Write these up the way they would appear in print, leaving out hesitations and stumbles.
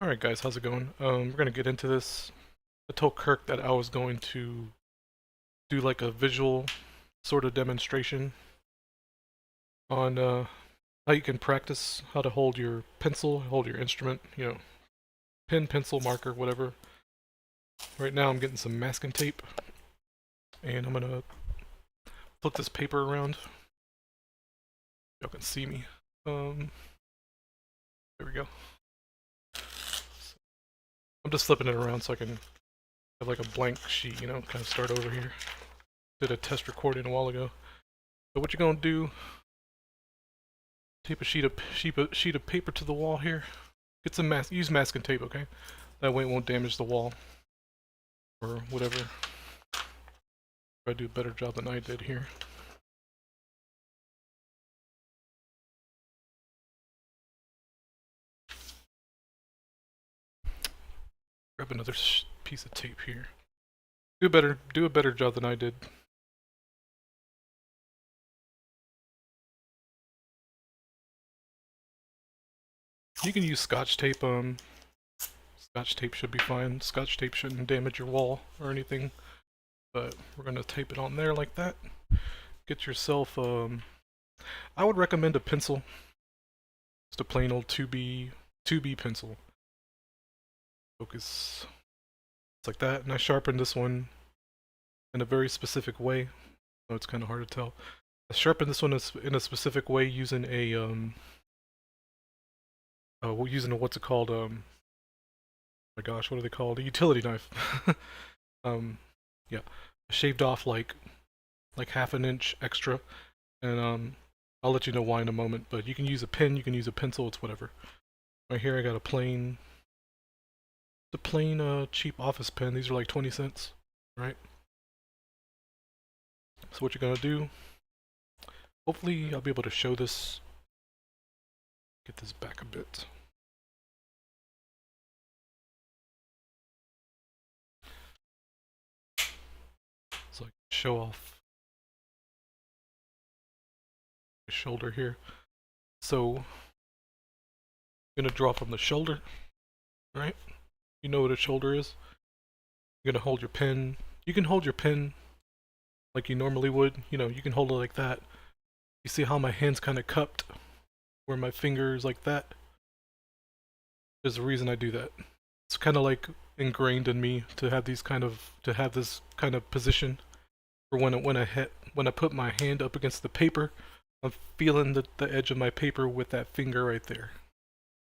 Alright guys, how's it going? We're gonna get into this. I told Kirk that I was going to do like a visual sort of demonstration on how you can practice how to hold your pencil, hold your instrument, pen, pencil, marker, whatever. Right now I'm getting some masking tape and I'm gonna flip this paper around. Y'all can see me. There we go. I'm just flipping it around so I can have like a blank sheet, kind of start over here. Did a test recording a while ago. So what you're gonna do, tape a sheet of paper to the wall here. Get some use masking tape, okay? That way it won't damage the wall or whatever. Try to do a better job than I did here. Grab another piece of tape here. Do a better job than I did. You can use Scotch tape. Scotch tape should be fine. Scotch tape shouldn't damage your wall or anything. But we're gonna tape it on there like that. Get yourself I would recommend a pencil. Just a plain old 2B pencil. Focus. It's like that, and I sharpened this one in a very specific way. So it's kind of hard to tell. I sharpened this one in a specific way using a using a what's it called? Oh my gosh, what are they called? A utility knife. Yeah, I shaved off like half an inch extra, and I'll let you know why in a moment. But you can use a pen, you can use a pencil, it's whatever. Right here, I got a plain cheap office pen. These are like 20 cents, right? So what you're gonna do, hopefully I'll be able to show this, get this back a bit. So I can show off my shoulder here. So I'm gonna draw from the shoulder, right? You know what a shoulder is? You're gonna hold your pen. You can hold your pen like you normally would. You can hold it like that. You see how my hand's kind of cupped, where my fingers like that? There's a reason I do that. It's kind of like ingrained in me to have this kind of position for when I put my hand up against the paper, I'm feeling the edge of my paper with that finger right there.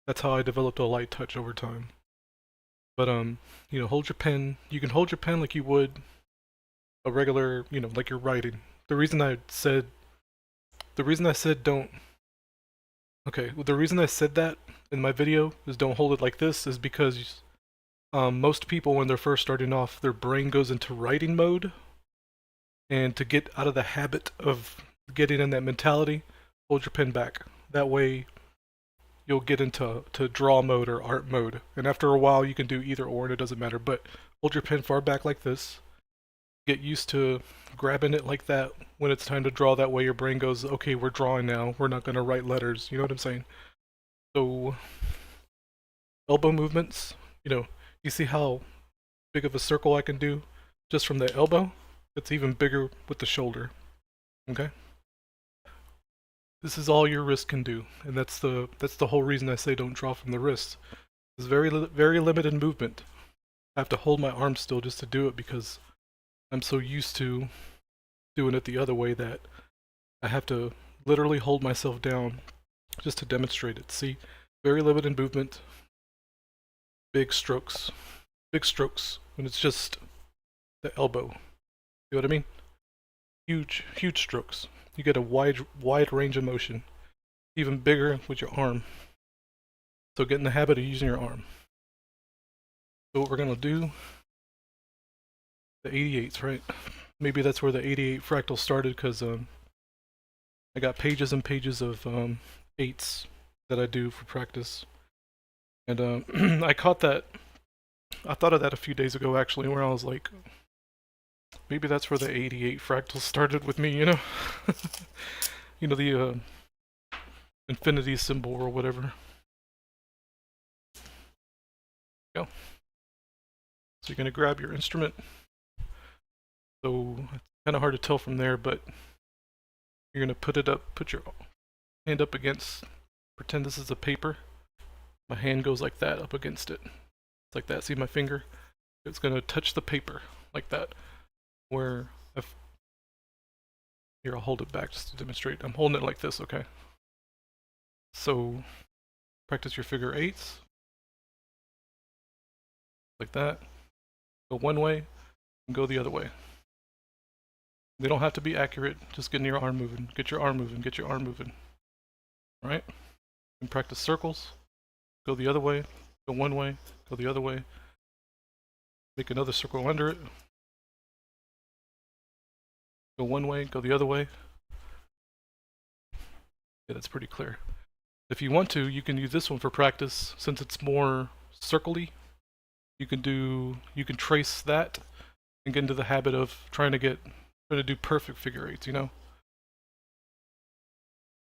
That's how I developed a light touch over time. But hold your pen. You can hold your pen like you would a regular, like you're writing. The reason I said don't. Okay, well, the reason I said that in my video is don't hold it like this is because most people when they're first starting off, their brain goes into writing mode, and to get out of the habit of getting in that mentality, hold your pen back. That way, you'll get into draw mode or art mode, and after a while, you can do either or, and it doesn't matter. But hold your pen far back like this. Get used to grabbing it like that when it's time to draw. That way, your brain goes, "Okay, we're drawing now. We're not gonna write letters." You know what I'm saying? So, elbow movements. You see how big of a circle I can do just from the elbow? It's even bigger with the shoulder. Okay? This is all your wrist can do, and that's the whole reason I say don't draw from the wrist. It's very limited movement. I have to hold my arm still just to do it because I'm so used to doing it the other way that I have to literally hold myself down just to demonstrate it. See? Very limited movement. Big strokes. Big strokes when it's just the elbow. You know what I mean? Huge strokes. You get a wide range of motion. Even bigger with your arm. So get in the habit of using your arm. So what we're gonna do, the 88s, right? Maybe that's where the 88 fractal started because I got pages and pages of 8s that I do for practice. And I caught that, I thought of that a few days ago actually, where I was like, maybe that's where the 88 fractals started with me, you know? The infinity symbol or whatever. go. So you're going to grab your instrument. So it's kind of hard to tell from there, but you're going to put your hand up against, pretend this is a paper. My hand goes like that up against it. It's like that. See my finger? It's going to touch the paper like that. Where if here, I'll hold it back just to demonstrate. I'm holding it like this, okay? So practice your figure eights. Like that. Go one way and go the other way. They don't have to be accurate, just getting your arm moving. Get your arm moving, get your arm moving. Alright? And practice circles. Go the other way, go one way, go the other way. Make another circle under it. Go one way, go the other way. Yeah, that's pretty clear. If you want to, you can use this one for practice, since it's more circle-y. You can trace that and get into the habit of trying to do perfect figure eights, you know?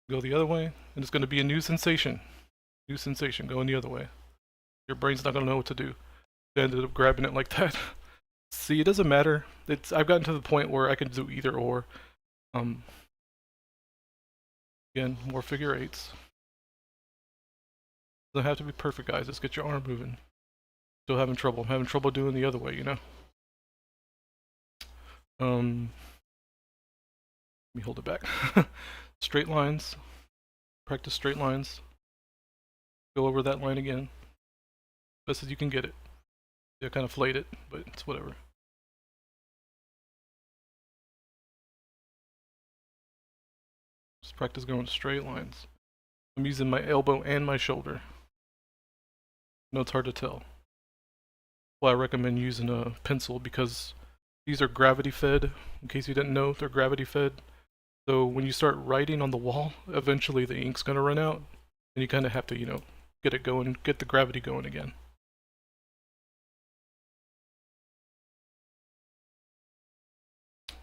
Go the other way, and it's going to be a new sensation. New sensation, going the other way. Your brain's not going to know what to do. They ended up grabbing it like that. See, it doesn't matter. I've gotten to the point where I can do either or. Again, more figure eights. Doesn't have to be perfect, guys. Just get your arm moving. Still having trouble. I'm having trouble doing the other way, you know? Let me hold it back. Straight lines. Practice straight lines. Go over that line again. Best as you can get it. Yeah, I kind of flayed it, but it's whatever. Just practice going straight lines. I'm using my elbow and my shoulder. No, it's hard to tell. Well, I recommend using a pencil because these are gravity fed. In case you didn't know, they're gravity fed. So when you start writing on the wall, eventually the ink's gonna run out, and you kind of have to, you know, get it going, get the gravity going again.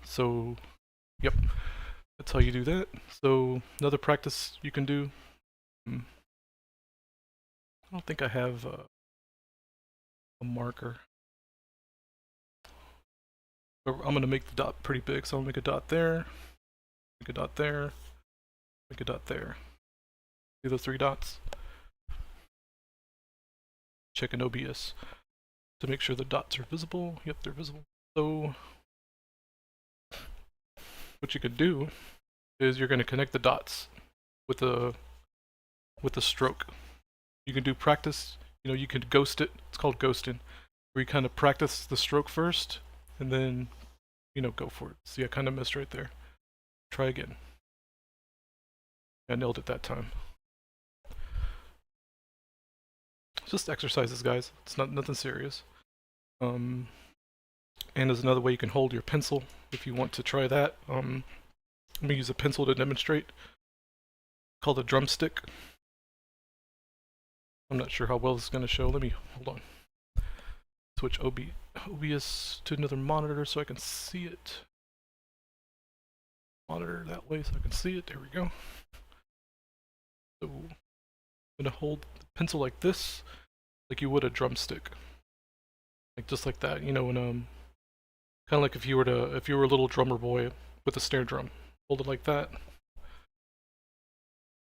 So, yep, that's how you do that. So another practice you can do. I don't think I have a marker. But I'm gonna make the dot pretty big, so I'll make a dot there, make a dot there, make a dot there. See those 3 dots? Check in OBS to make sure the dots are visible. Yep, they're visible. So what you could do is you're going to connect the dots with the stroke. You can do practice, you know, you can ghost it. It's called ghosting, where you kind of practice the stroke first and then, you know, go for it. See, I kind of missed right there. Try again. I nailed it that time. Just exercises, guys. It's nothing serious. And there's another way you can hold your pencil if you want to try that. Let me use a pencil to demonstrate. Called a drumstick. I'm not sure how well this is going to show. Let me hold on. Switch OBS to another monitor so I can see it. Monitor that way so I can see it. There we go. So I'm going to hold the pencil like this, like you would a drumstick. Like just like that, you know, when kind of like if you were a little drummer boy with a snare drum. Hold it like that.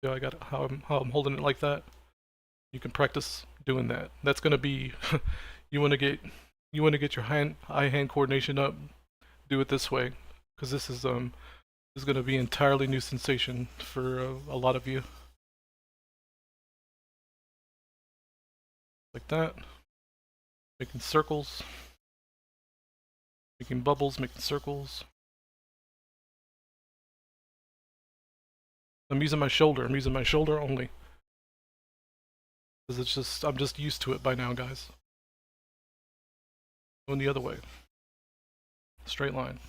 Yeah, I got it, how I'm holding it like that. You can practice doing that. That's gonna be you want to get your eye-hand coordination up. Do it this way, because this is gonna be an entirely new sensation for a lot of you. Like that. Making circles. Making bubbles, making circles. I'm using my shoulder. I'm using my shoulder only. Because I'm just used to it by now, guys. Going the other way. Straight line.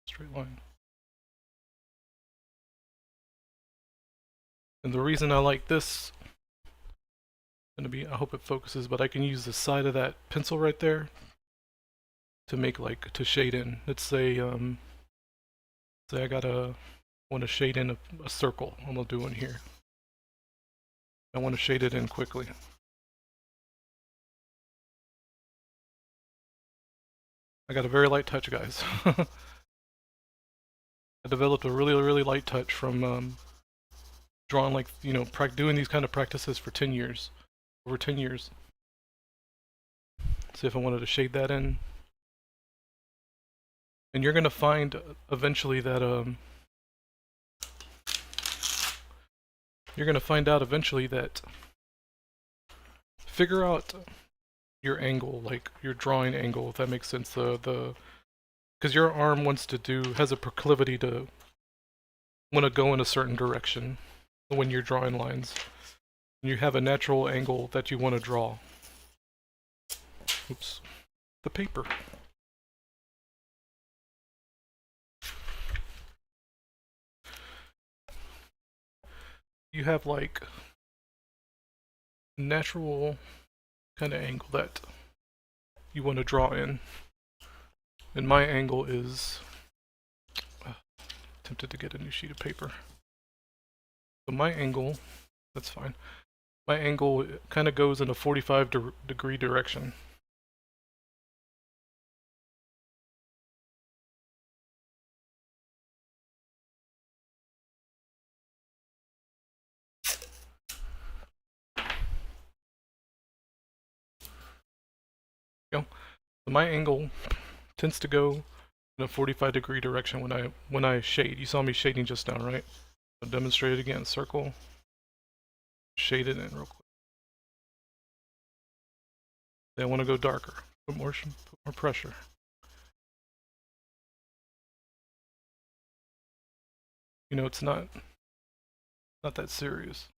Straight line. And the reason I like this, I hope it focuses, but I can use the side of that pencil right there to make to shade in. Let's say say I want to shade in a circle. I'm gonna do one here. I want to shade it in quickly. I got a very light touch, guys. I developed a really light touch from drawing, like, you know, doing these kind of practices for 10 years. Over 10 years. See if I wanted to shade that in. And you're gonna find eventually that you're gonna find out eventually that figure out your angle, like your drawing angle, if that makes sense. Because your arm has a proclivity to want to go in a certain direction when you're drawing lines. You have a natural angle that you want to draw. Oops, the paper. You have like natural kind of angle that you want to draw in. And my angle is tempted to get a new sheet of paper. So my angle, that's fine. My angle kind of goes in a 45-degree direction. So my angle tends to go in a 45-degree direction when I shade. You saw me shading just now, right? I'll demonstrate it again. Circle, shade it in real quick. Then I want to go darker. Put more pressure. You know, it's not that serious.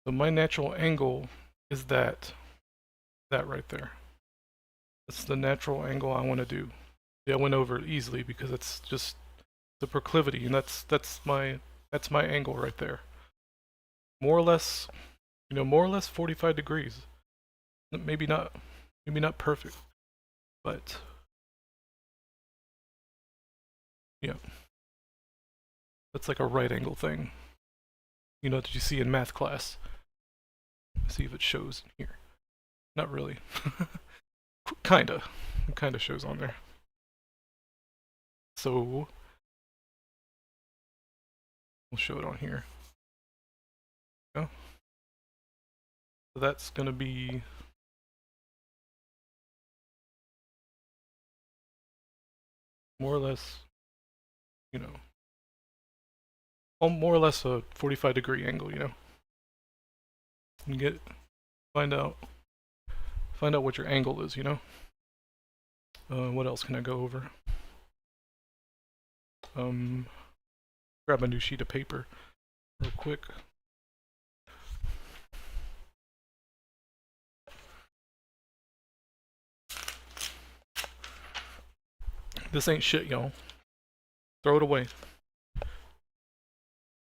So my natural angle is that right there. That's the natural angle I want to do. Yeah, I went over it easily because it's just the proclivity, and that's my angle right there. More or less, you know, more or less 45 degrees. Maybe not perfect, but yeah, that's like a right angle thing. You know, that you see in math class. Let's see if it shows in here. Not really. Kinda. It kinda shows on there. So we'll show it on here. Oh. So that's gonna be more or less, you know, more or less a 45-degree angle, you know. And find out what your angle is, you know. What else can I go over? Grab a new sheet of paper real quick. This ain't shit, y'all. Throw it away.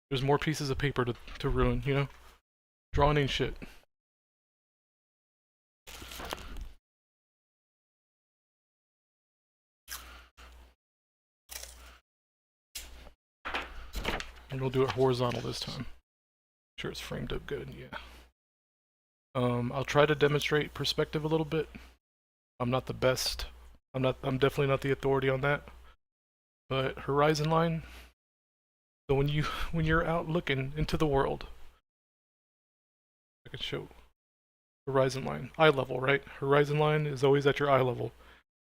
There's more pieces of paper to ruin, you know? Drawing ain't shit. And we'll do it horizontal this time. Sure, it's framed up good, yeah. I'll try to demonstrate perspective a little bit. I'm not the best. I'm definitely not the authority on that. But horizon line. So when you're out looking into the world, I can show horizon line, eye level, right? Horizon line is always at your eye level.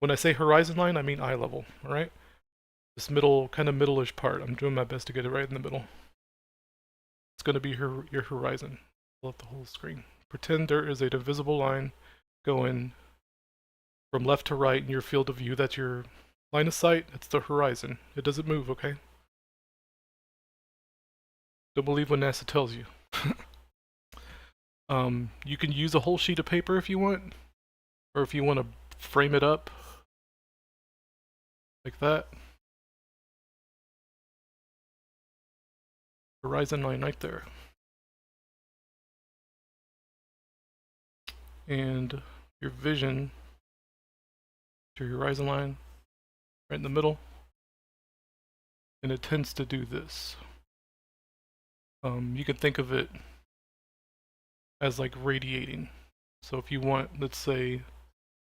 When I say horizon line, I mean eye level, all right? This kind of middle-ish part. I'm doing my best to get it right in the middle. It's going to be your horizon. Fill up the whole screen. Pretend there is a divisible line going from left to right in your field of view. That's your line of sight. It's the horizon. It doesn't move, okay? Don't believe what NASA tells you. You can use a whole sheet of paper if you want, or if you want to frame it up like that. Horizon line right there. And your vision to your horizon line right in the middle. And it tends to do this. You can think of it as like radiating. So if you want, let's say,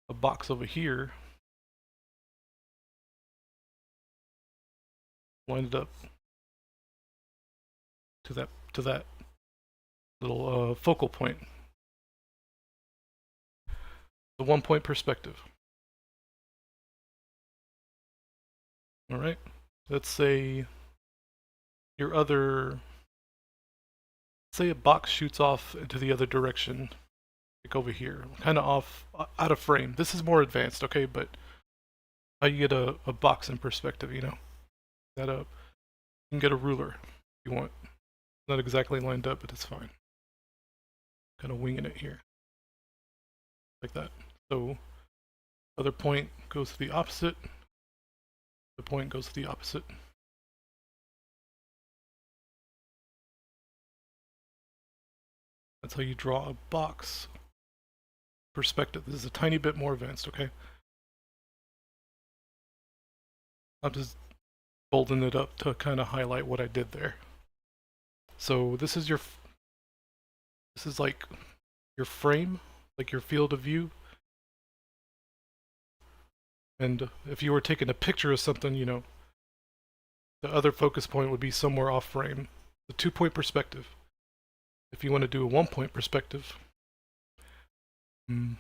a box over here, line it up to that little focal point, the 1-point perspective. All right. Let's say your other, say a box shoots off into the other direction, like over here, kind of off, out of frame. This is more advanced, okay, but how you get a box in perspective, you know? That up. You can get a ruler if you want. Not exactly lined up, but it's fine. Kind of winging it here. Like that. So, other point goes to the opposite. The point goes to the opposite. That's how you draw a box perspective. This is a tiny bit more advanced, okay? I'm just bolding it up to kind of highlight what I did there. So this is like your frame, like your field of view. And if you were taking a picture of something, you know, the other focus point would be somewhere off frame. The 2-point perspective. If you want to do a 1-point perspective, it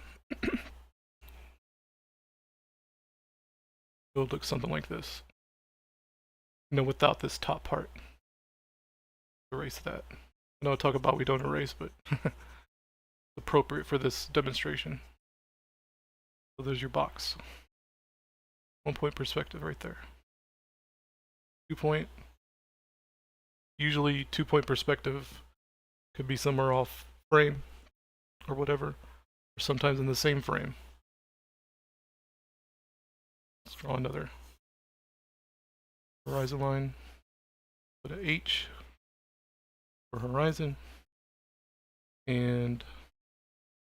would look something like this. You know, without this top part. Erase that. I know I talk about we don't erase, but appropriate for this demonstration. So there's your box. 1-point perspective right there. 2-point. Usually 2-point perspective could be somewhere off frame or whatever, or sometimes in the same frame. Let's draw another horizon line. Put an H for horizon. And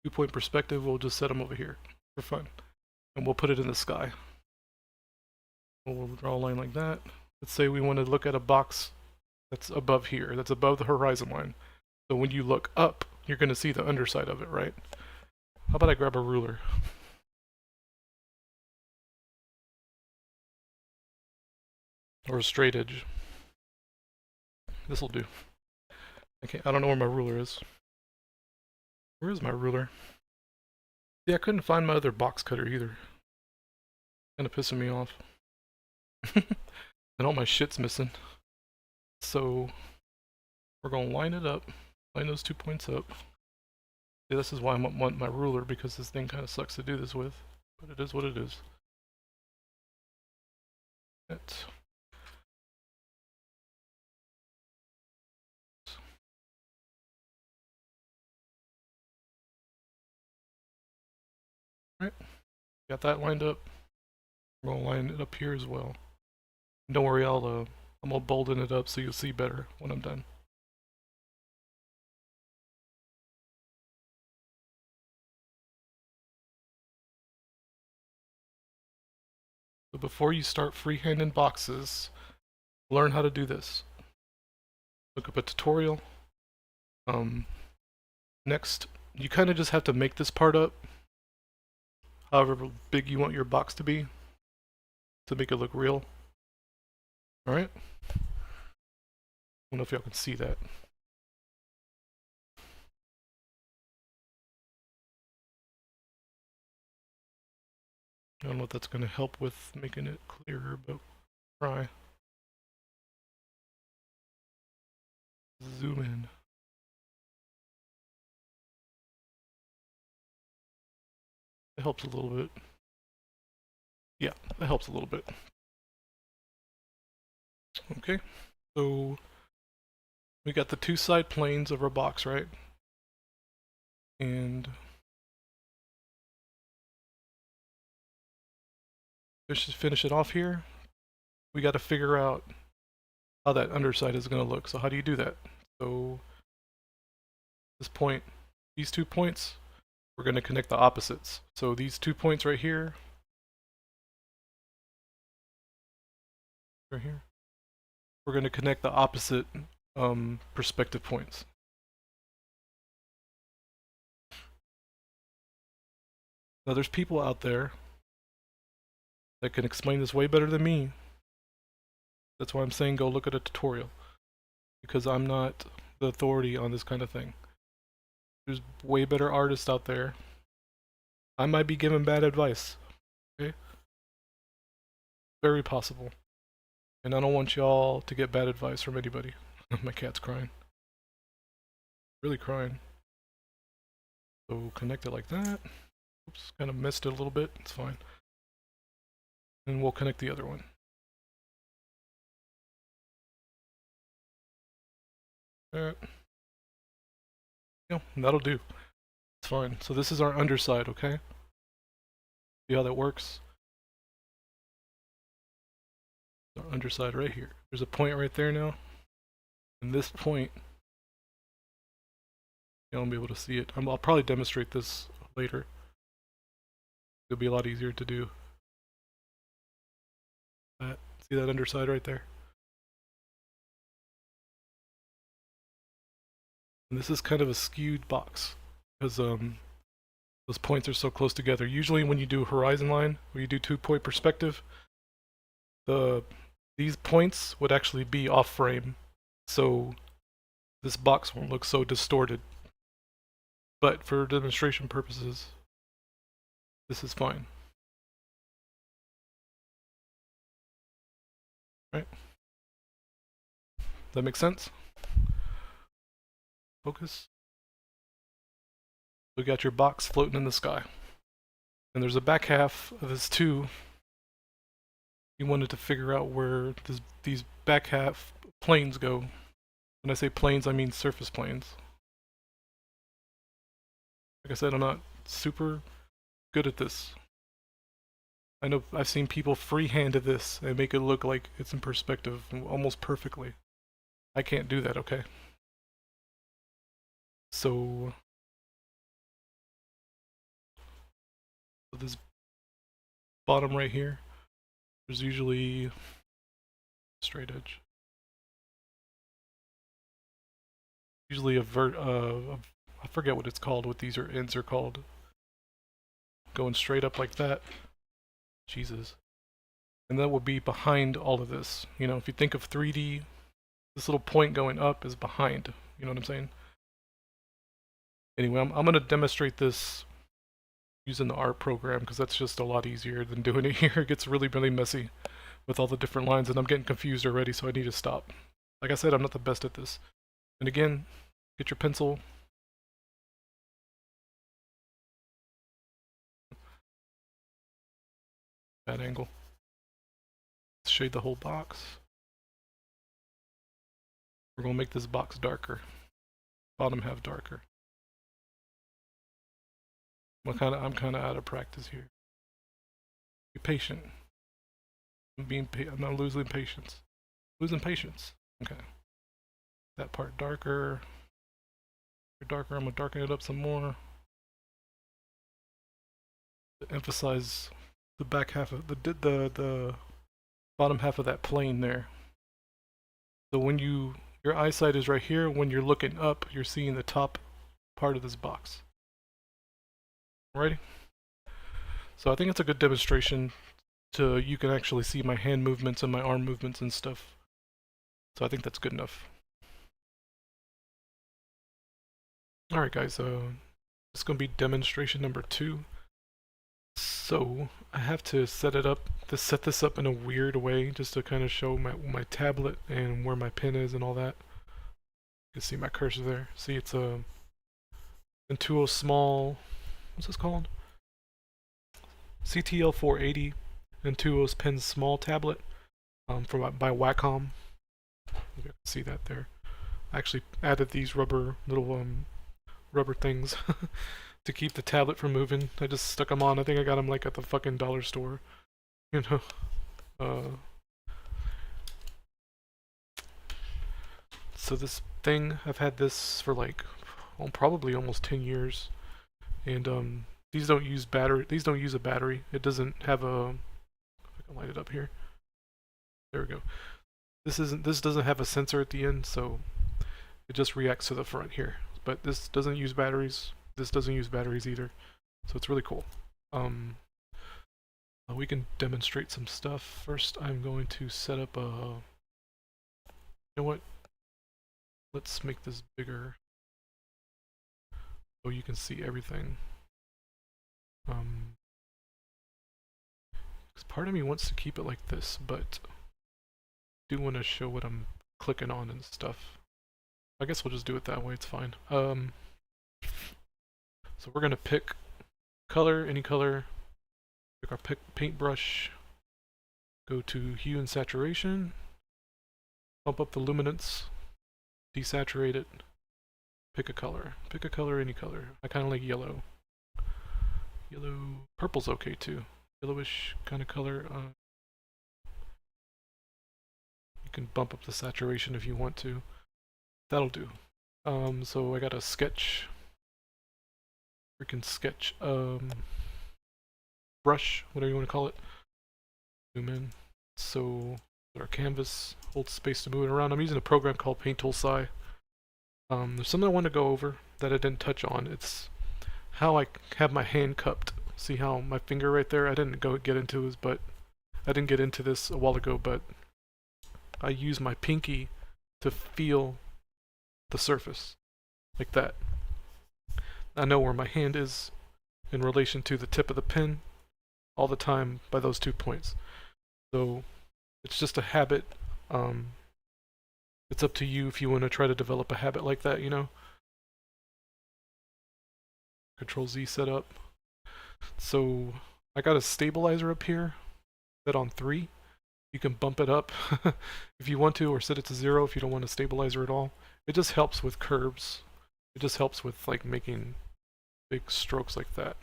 2-point perspective, we'll just set them over here for fun. And we'll put it in the sky. We'll draw a line like that. Let's say we want to look at a box that's above here, that's above the horizon line. So when you look up, you're going to see the underside of it, right? How about I grab a ruler? Or a straight edge. This'll do. I don't know where my ruler is. Where is my ruler? Yeah, I couldn't find my other box cutter either. Kind of pissing me off. And all my shit's missing. So we're gonna line it up, line those 2 points up. Yeah, this is why I want my ruler, because this thing kind of sucks to do this with, but it is what it is. That's right. Got that lined up. I'm gonna line it up here as well. Don't worry, I'm gonna bolden it up so you'll see better when I'm done. So before you start freehanding boxes, learn how to do this. Look up a tutorial. Next, you kind of just have to make this part up, however big you want your box to be, to make it look real. Alright? I don't know if y'all can see that. I don't know if that's going to help with making it clearer, but try. Zoom in. It helps a little bit. Yeah, that helps a little bit. Okay, so we got the 2 side planes of our box, right? And let's just finish it off here. We got to figure out how that underside is going to look. So how do you do that? So this point, these 2 points, we're going to connect the opposites. So these 2 points right here, we're going to connect the opposite perspective points. Now there's people out there that can explain this way better than me. That's why I'm saying go look at a tutorial, because I'm not the authority on this kind of thing. There's way better artists out there. I might be giving bad advice, okay? Very possible. And I don't want y'all to get bad advice from anybody. My cat's crying. Really crying. So connect it like that. Oops, kind of missed it a little bit. It's fine. And we'll connect the other one. Alright. Yeah, that'll do. It's fine. So this is our underside, okay? See how that works? Our underside right here. There's a point right there now. And this point, you won't be able to see it. I'll probably demonstrate this later. It'll be a lot easier to do. See that underside right there? And this is kind of a skewed box because those points are so close together. Usually when you do horizon line, or you do 2-point perspective, these points would actually be off frame, so this box won't look so distorted. But for demonstration purposes, this is fine. Right? That makes sense? Focus. We got your box floating in the sky. And there's a back half of this too. You wanted to figure out where these back half planes go. When I say planes, I mean surface planes. Like I said, I'm not super good at this. I know I've seen people freehand this and make it look like it's in perspective almost perfectly. I can't do that, okay? So this bottom right here, there's usually straight edge. Usually I forget what it's called, what these ends are called. Going straight up like that. Jesus. And that will be behind all of this. You know, if you think of 3D, this little point going up is behind. You know what I'm saying? Anyway, I'm going to demonstrate this using the art program because that's just a lot easier than doing it here. It gets really, really messy with all the different lines and I'm getting confused already, so I need to stop. Like I said, I'm not the best at this. And again, get your pencil. Bad angle. Let's shade the whole box. We're going to make this box darker. Bottom half darker. I'm kind of out of practice here. Be patient. I'm not losing patience. Losing patience. Okay. That part darker. Darker. I'm gonna darken it up some more to emphasize the back half of the bottom half of that plane there. So when your eyesight is right here, when you're looking up, you're seeing the top part of this box. Alrighty? So I think it's a good demonstration you can actually see my hand movements and my arm movements and stuff. So I think that's good enough. Alright guys, it's going to be demonstration number 2. So I have to set this up in a weird way just to kind of show my tablet and where my pen is and all that. You can see my cursor there. See, it's a Intuos small, what's this called? CTL 480 Intuos pen small tablet by Wacom. You can see that there. I actually added these rubber things to keep the tablet from moving. I just stuck them on. I think I got them like at the fucking dollar store, you know. So this thing, I've had this for like, well, probably almost 10 years, and these don't use battery. These don't use a battery. It doesn't have a. I can light it up here. There we go. This doesn't have a sensor at the end, so it just reacts to the front here. But this doesn't use batteries. This doesn't use batteries either, so it's really cool. We can demonstrate some stuff. First, I'm going to set up a... You know what? Let's make this bigger so you can see everything. Because part of me wants to keep it like this, but I do want to show what I'm clicking on and stuff. I guess we'll just do it that way, it's fine. So we're going to pick color, any color, pick our paintbrush, go to hue and saturation, bump up the luminance, desaturate it, pick a color, any color. I kind of like yellow. Purple's okay too. Yellowish kind of color. You can bump up the saturation if you want to. That'll do. So I got a sketch. Freaking sketch. Brush, whatever you want to call it. Zoom in. So our canvas holds space to move it around. I'm using a program called Paint Tool Sci. There's something I want to go over that I didn't touch on. It's how I have my hand cupped. See how my finger right there? I didn't get into this, but I didn't get into this a while ago, but I use my pinky to feel the surface like that. I know where my hand is in relation to the tip of the pen all the time by those 2 points. So it's just a habit. It's up to you if you want to try to develop a habit like that, you know. Control Z setup. So I got a stabilizer up here set on 3. You can bump it up if you want to, or set it to 0 if you don't want a stabilizer at all. It just helps with curves. It just helps with like making big strokes like that.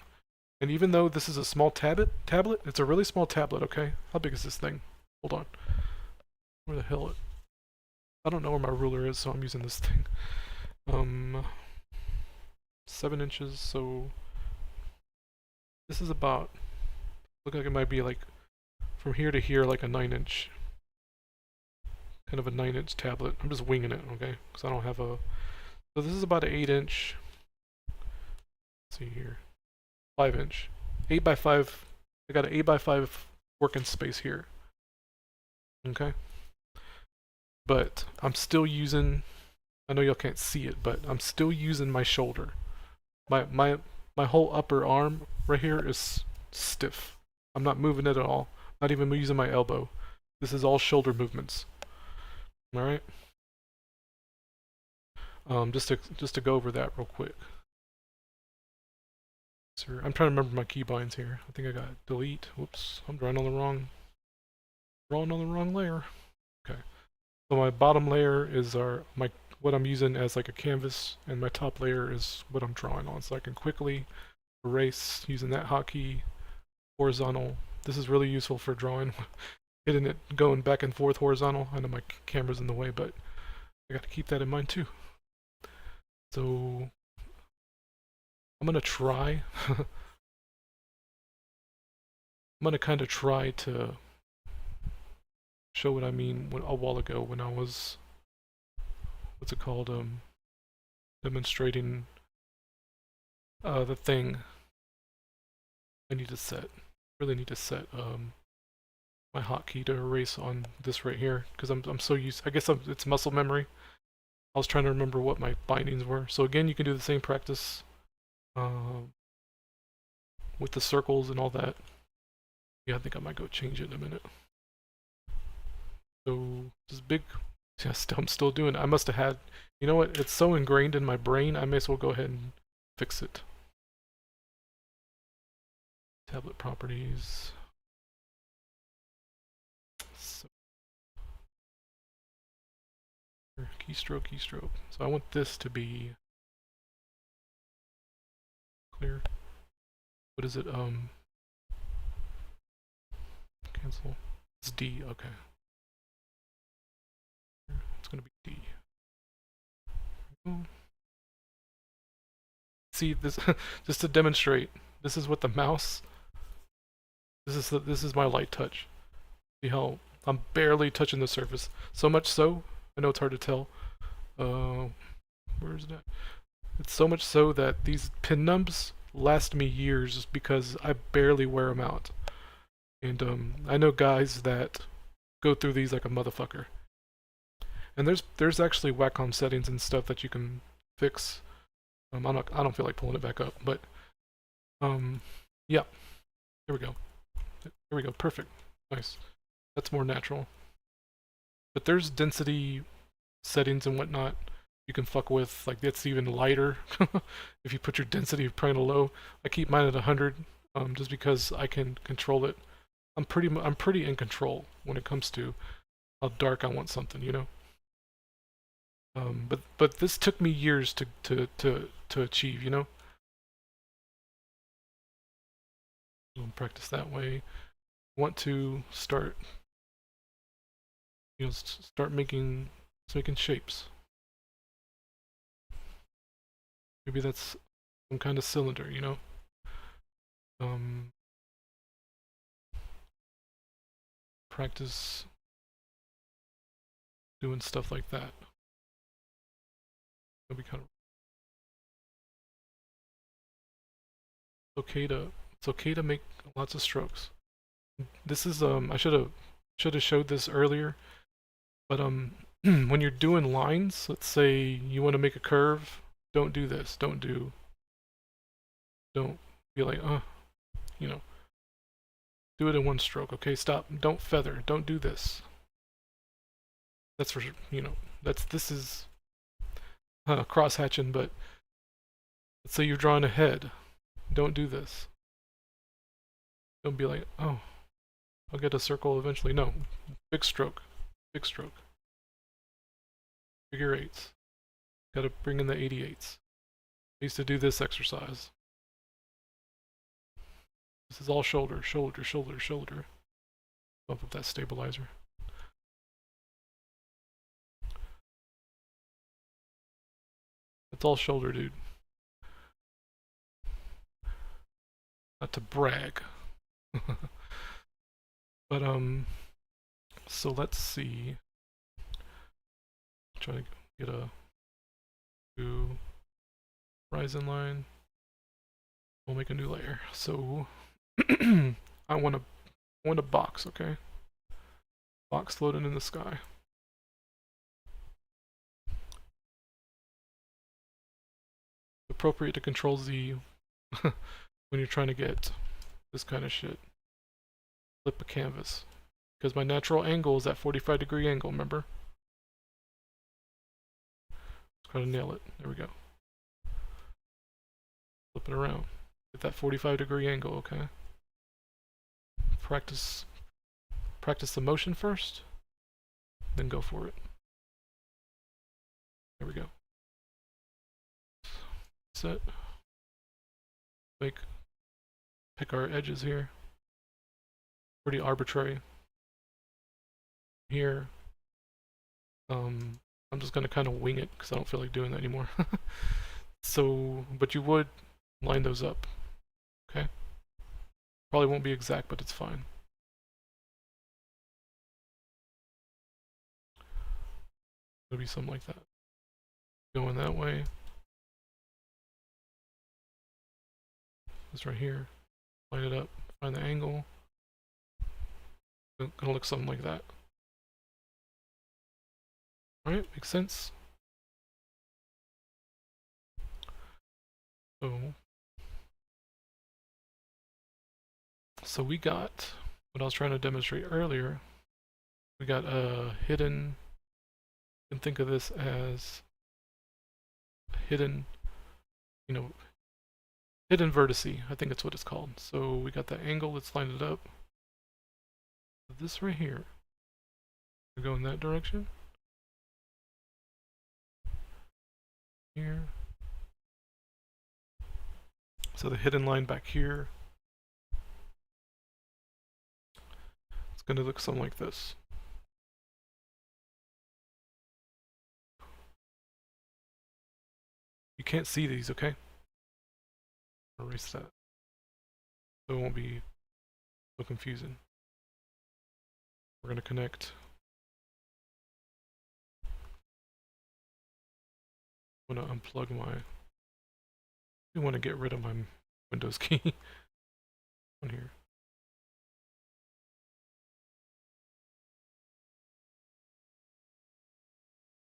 And even though this is a small tablet, it's a really small tablet, okay? How big is this thing? Hold on. Where the hell it? I don't know where my ruler is, so I'm using this thing. 7 inches, so this is about, look like it might be like from here to here, like a 9-inch, kind of a 9-inch tablet. I'm just winging it, okay? Because I don't have a, so this is about an 8-inch, let's see here, 5-inch, 8x5, I got an 8x5 working space here, okay? But I'm still using, I know y'all can't see it, but I'm still using my shoulder. My whole upper arm right here is stiff. I'm not moving it at all. Not even using my elbow. This is all shoulder movements. Alright? Just to go over that real quick. So I'm trying to remember my keybinds here. I think I got delete. Whoops, I'm drawing on the wrong layer. Okay. So my bottom layer is what I'm using as like a canvas, and my top layer is what I'm drawing on. So I can quickly erase using that hotkey, horizontal. This is really useful for drawing, hitting it, going back and forth horizontal. I know my camera's in the way, but I got to keep that in mind too. So I'm gonna try. I'm gonna kind of try to show what I mean a while ago when I was, what's it called, demonstrating the thing I need to set. Really need to set my hotkey to erase on this right here, because I'm so used, I guess it's muscle memory. I was trying to remember what my bindings were. So again, you can do the same practice with the circles and all that. Yeah, I think I might go change it in a minute. So this big, yes, I'm still doing it. I must have had, you know what, it's so ingrained in my brain, I may as well go ahead and fix it. Tablet properties. So, keystroke. So I want this to be clear. What is it? Cancel. It's D, okay. It's gonna be D. See this just to demonstrate. This is what the mouse. This is my light touch. See how I'm barely touching the surface. So much so, I know it's hard to tell. Where is that? It's so much so that these pin nubs last me years because I barely wear them out. And I know guys that go through these like a motherfucker. And there's actually Wacom settings and stuff that you can fix. I don't feel like pulling it back up, but yeah, there we go. There we go. Perfect. Nice. That's more natural. But there's density settings and whatnot you can fuck with. Like it's even lighter if you put your density kind of low. I keep mine at 100 just because I can control it. I'm pretty in control when it comes to how dark I want something, you know. But this took me years to achieve, you know. Practice that way. Want to start, you know, start making shapes. Maybe that's some kind of cylinder, you know. Practice doing stuff like that. It'll be kind of it's okay to make lots of strokes. This is I should have showed this earlier, but when you're doing lines, let's say you want to make a curve, don't do this. Don't be like, you know, do it in one stroke. Okay, stop. Don't feather. Don't do this. That's for, you know, this is cross hatching, but let's say you're drawing a head. Don't do this. Don't be like, oh, I'll get a circle eventually. No, big stroke, big stroke. Figure eights. Gotta bring in the 88s. I used to do this exercise. This is all shoulder, shoulder, shoulder, shoulder. Bump up that stabilizer. It's all shoulder, dude. Not to brag. But so let's see. Try to get a new horizon line. We'll make a new layer. So I want a box, okay? Box floating in the sky. Appropriate to Control Z when you're trying to get this kind of shit. Flip a canvas. Because my natural angle is that 45-degree angle, remember? Try to nail it. There we go. Flip it around. Get that 45-degree angle, okay? Practice the motion first, then go for it. There we go. Set. Pick our edges here. Pretty arbitrary. Here. I'm just gonna kind of wing it because I don't feel like doing that anymore. So, but you would line those up. Okay? Probably won't be exact, but it's fine. It'll be something like that. Going that way. This right here. Line it up. Find the angle. It's gonna look something like that. Alright, makes sense. So we got what I was trying to demonstrate earlier. We got a hidden, you can think of this as a hidden, you know, hidden vertice. I think that's what it's called. So we got the angle, let's line it up. This right here, we go in that direction. Here. So the hidden line back here, it's going to look something like this. You can't see these, okay? Erase that. So it won't be so confusing. We're going to connect. I'm going to unplug my... I want to get rid of my Windows key on here.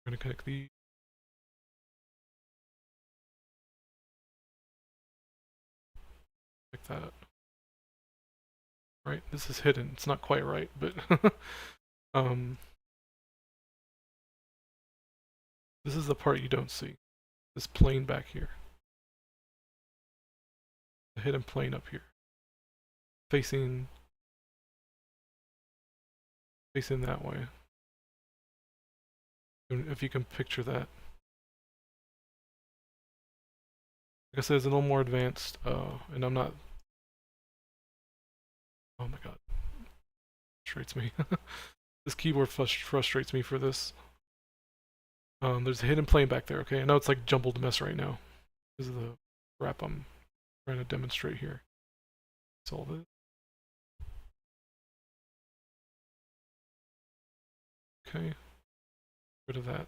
I'm gonna connect these. Like that. Right? This is hidden. It's not quite right, but this is the part you don't see. This plane back here. The hidden plane up here. Facing that way. If you can picture that. Like I said, it's a little more advanced, and I'm not... Oh my god. Frustrates me. This keyboard frustrates me for this. There's a hidden plane back there, okay? I know it's like jumbled mess right now. This is the crap I'm trying to demonstrate here. Solve it. Okay. Rid of that.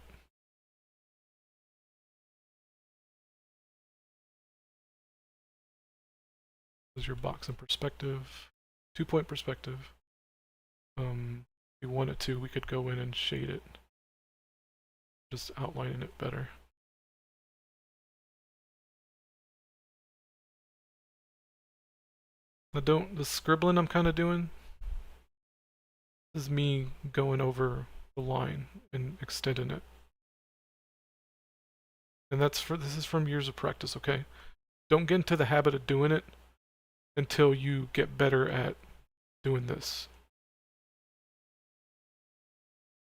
This is your box in perspective. 2-point perspective. If we wanted to, we could go in and shade it. Just outlining it better. The scribbling I'm kind of doing, this is me going over the line and extending it. And this is from years of practice, okay? Don't get into the habit of doing it until you get better at doing this.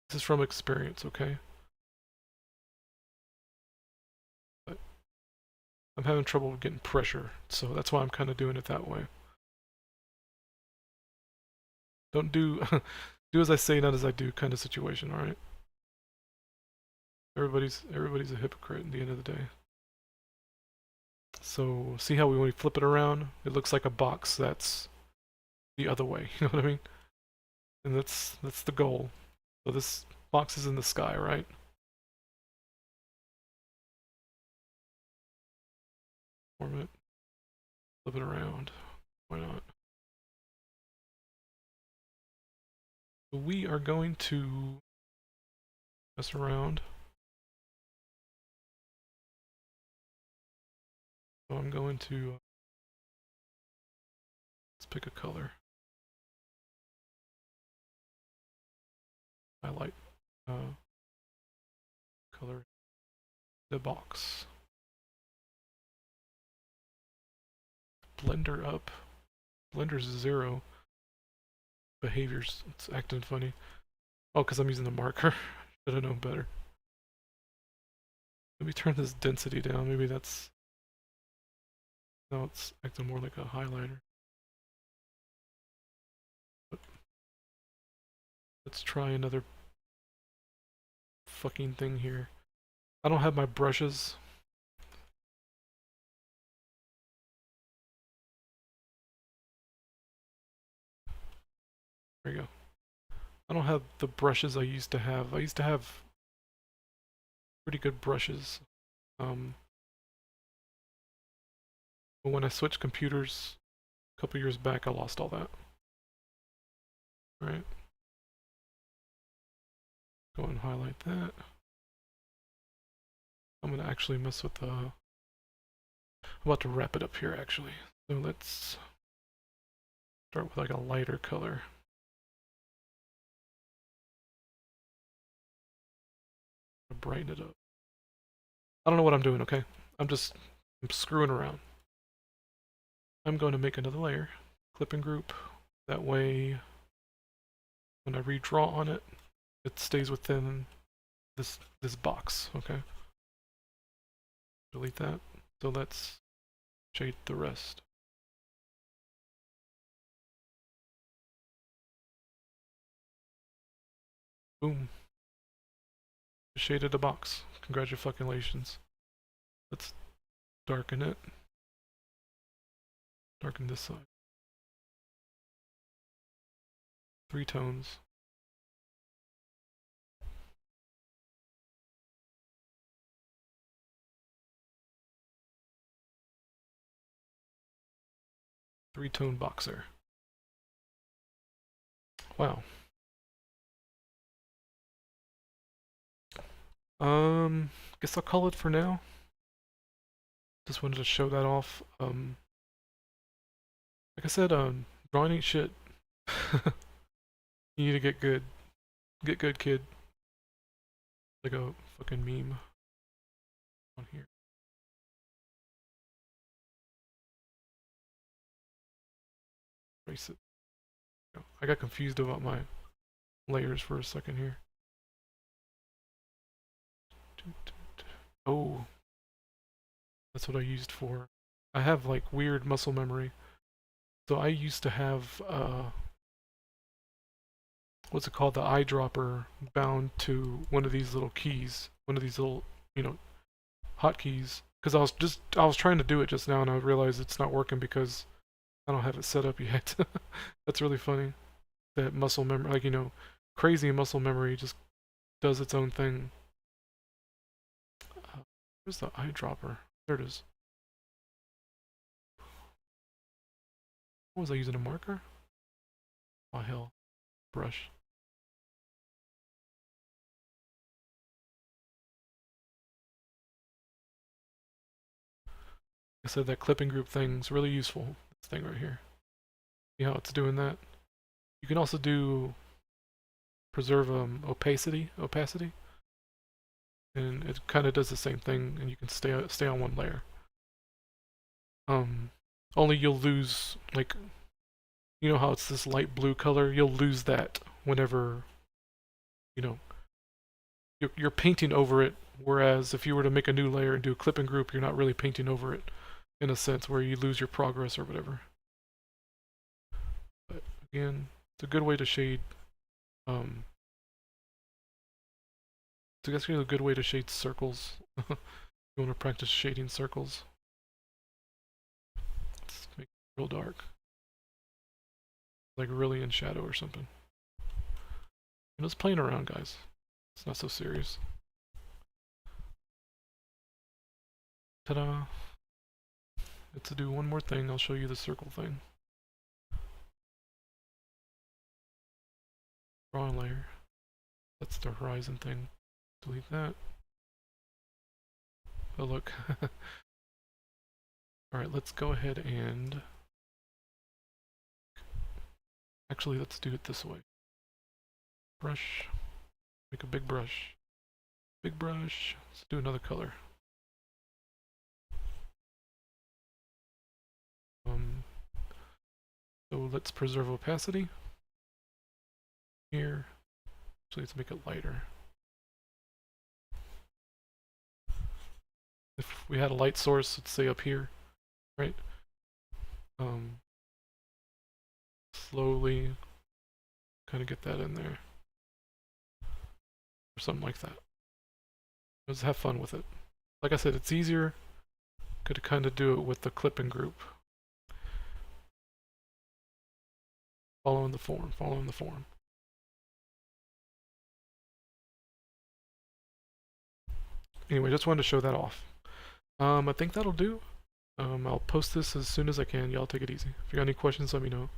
This is from experience, okay? But I'm having trouble getting pressure, so that's why I'm kind of doing it that way. Don't do do as I say, not as I do kind of situation, alright? Everybody's a hypocrite at the end of the day. So see how when we flip it around, it looks like a box that's the other way, you know what I mean? And that's the goal. So this box is in the sky, right? Form it, flip it around. Why not? So we are going to mess around. So I'm going to let's pick a color. Highlight color the box. Blender up. Blender's 0. Behaviors, it's acting funny. Oh, because I'm using the marker. Should have known better. Let me turn this density down. Maybe that's... No, it's acting more like a highlighter. But let's try another fucking thing here. I don't have my brushes. There you go. I don't have the brushes I used to have. I used to have pretty good brushes. But when I switched computers a couple years back, I lost all that. Alright. Go and highlight that. I'm gonna actually mess with the... I'm about to wrap it up here actually. So let's start with like a lighter color. Brighten it up. I don't know what I'm doing, okay? I'm screwing around. I'm going to make another layer. Clip and group. That way, when I redraw on it, it stays within this box, okay? Delete that. So let's shade the rest. Boom. Shaded a box. Congratulations. Let's darken it. Darken this side. 3 tones. Three-tone boxer. Wow. Guess I'll call it for now. Just wanted to show that off. Like I said, drawing ain't shit. You need to get good. Get good, kid. Like a fucking meme on here. Erase it. I got confused about my layers for a second here. Oh, that's what I used for. I have like weird muscle memory. So I used to have what's it called, the eyedropper bound to one of these little keys, one of these little, you know, hotkeys. Because I was trying to do it just now and I realized it's not working because I don't have it set up yet. That's really funny. That muscle memory, like, you know, crazy muscle memory just does its own thing. Where's the eyedropper? There it is. What was I using, a marker? Oh hell, brush. I said that clipping group thing's really useful. This thing right here. See how it's doing that? You can also do preserve opacity, and it kind of does the same thing, and you can stay on one layer. Only you'll lose, like, you know how it's this light blue color? You'll lose that whenever, you know, you're painting over it, whereas if you were to make a new layer and do a clipping group, you're not really painting over it, in a sense, where you lose your progress or whatever. But again, it's a good way to shade, it's actually a good way to shade circles. You want to practice shading circles. Let's make it real dark. Like really in shadow or something. I'm just playing around, guys. It's not so serious. Ta-da! Let's do one more thing. I'll show you the circle thing. Draw a layer. That's the horizon thing. Delete that. Oh look. Alright, let's go ahead and... Actually, let's do it this way. Brush. Make a big brush. Big brush. Let's do another color. So let's preserve opacity. Here. So let's make it lighter. If we had a light source, let's say up here, right? Slowly kind of get that in there. Or something like that. Just have fun with it. Like I said, it's easier. Could kind of do it with the clipping group. Following the form, following the form. Anyway, just wanted to show that off. I think that'll do. I'll post this as soon as I can. Y'all take it easy. If you got any questions, let me know.